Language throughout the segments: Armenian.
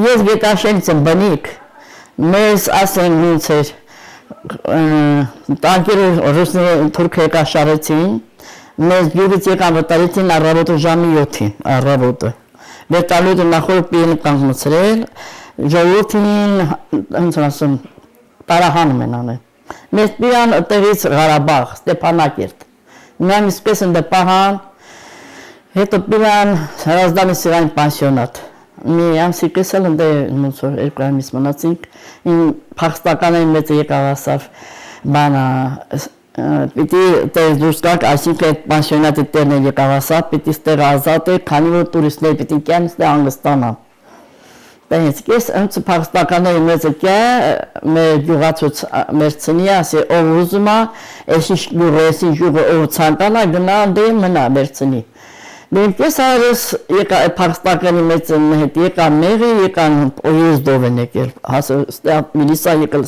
Ես գետաշենից եմ բնիկ, մեզ ասեն նույնց էր, տանկերը ռուսները թուրքը կաշարեցին, մեզ գյուղից եկան վտարեցին առավոտը ժամի 7-ին, առավոտը։ Վերտալույթը նախորդ պիեն կանգնացրել, ժողովրդին, հենց ասում, տարահանում են անել։ Մեզ պիան տեղից Ղարաբաղ, Ստեփանակերտ։ Նրան իսպես ընդ պահան, հետո պիան Հրազդանի սիրային պանսիոնատ։ Մի ամսիկս էլ ընդ նույնսոր 2 ամիս մնացինք, փախստականային մեծը եկավ ասավ, բանա, պիտի տեղ դուրս գաք, այսինքն այդ պանսիոնատի տերն էլ եկավ ասավ, պիտի ստեղ ազատ է, քանի որ տուրիստներ պիտի կան ստեղ հանգստանան։ Տենց ես ընդ փախստականների մեծը կա, մեր գյուղացուց մերցնի, ասի ով ուզում է, էսի գյուղը ով ցանկանա գնա դե մնա մերցնի։ Մենք ես արես եկա փախստականի մեծը հետ եկա մեղի, եկան օյեզդով են եկել, հասը ստեղ միլիսա եկել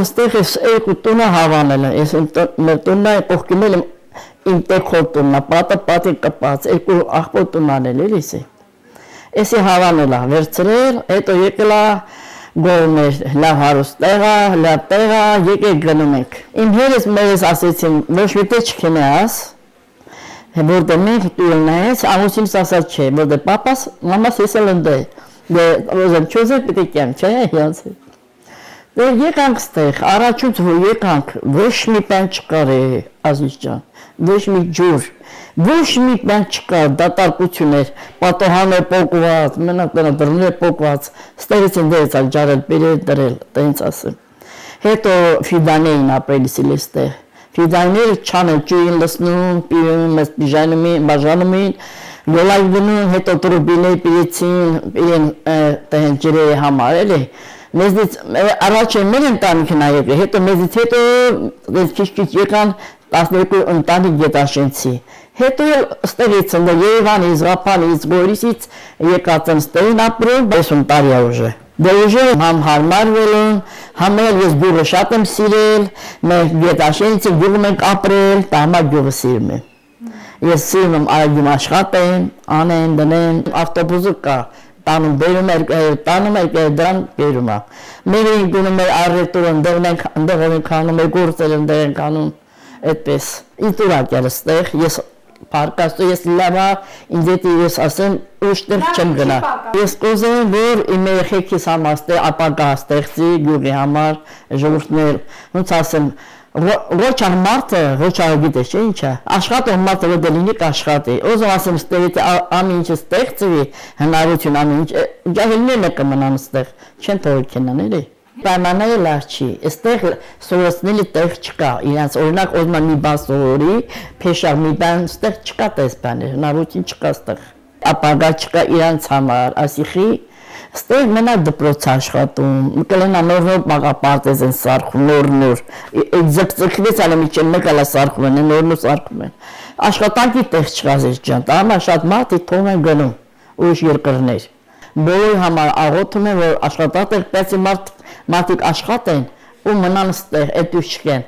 ստեղ ես երկու տունը հավանել են, ես մեր տունն է կողքին իմ տեքոր տունն է, պատը կպած, երկու աղբոր տուն անել էլիս է։ Էսի հավանել է, վերցրել, հետո եկել է գողներ, լավ հարուստ տեղա, լավ տեղա, եկեք գնում ենք։ Իմ հերս մերս ասեցին, ոչ միտե չքենես, որտեղ մենք տուրն ես, ամուսինս ասած չէ, որտեղ պապաս, մամաս եսել ընդ է, ոզեմ չոզեր պիտի կեմ, չէ, յանց է։ Դե եկանք ստեղ, առաջուց որ եկանք, ոչ մի բան չկար է, Ազիզ ջան, ոչ մի ջուր, ոչ մի բան չկար, դատարկություն էր, պատոհաներ պոկված, մենակ դռներ պոկված, ստեղից են դերից ալ ջարել, բերել, դրել, տենց ասեմ։ Հետո ֆիդաներին ապրել իսիլ էստեղ, ֆիդաները չանել, ճույն լսնում, պիրում, բաժանում էին, լոլայ գնում, հետո տրուբիներ պիրեցին, իրեն տեն ջրերի համար, էլի։ Մեզից առաջ է մեր ընտանիքն է եկել, հետո մեզից հետո քիչ եկան 12 ընտանիք գետաշենցի։ Հետո ստեղից ընդ Երևանից, Ղափանից, Գորիսից եկած են ստեղին ապրում 50 տարի է ուժը։ Դե ուժը համ հարմարվել են, համ էլ ես գյուղը շատ եմ սիրել, մենք գետաշենցի գյուղում ենք ապրել, տամա գյուղը սիրում եմ։ Ես սիրում եմ այգում աշխատեն, անեն, դնեն, ավտոբուսը կա։ Տանում բերում էր, դրան բերում է։ Մեր գնում էր առևտուր, ընդեղ ենք անում, գործել ընդեղ ենք անում, այդպես։ Ինձ ուրակել ստեղ, ես պարկաստու, ես լավա, ինձ էտի ես ասեմ, ուշտեղ չեմ գնա։ Ես կուզեմ, որ իմ երեխեքիս համար ստեղ ապագա ստեղծի, գյուղի համար, ժողովուրդներ, ոնց ասեմ, ոչ մարդը, ոչ գիտես չէ ինչա, աշխատող մարդը որ դելինի կաշխատի, ոզում ասեմ ստեղից ամի ինչը ստեղծվի, հնարություն ամի ինչ, ջահելներն է կմնան ստեղ, չեն թողել կենան էլի։ Պայմանները լավ չի, այստեղ սովորեցնելի տեղ չկա, իրանց օրինակ ոզում մի բան սովորի, փեշավ մի բան ստեղ չկա տես բաներ, հնարություն չկա ստեղ, ապագա չկա իրանց համար, ասիխի Ստեղ մենակ դպրոց աշխատում, կլենա նոր մաղապարտեզ են սարքում, նոր, ձգձգվեց ալը միջեն մեկ ալա սարքում են, նոր սարքում են։ Աշխատանքի տեղ չղազես ջան, տամա շատ մարդի թող են գնում, ուրիշ երկրներ։ Բոլոր համար աղոթում են, որ աշխատատեղ պեցի մարդիկ աշխատեն ու մնան ստեղ, էդ ուշ չկեն։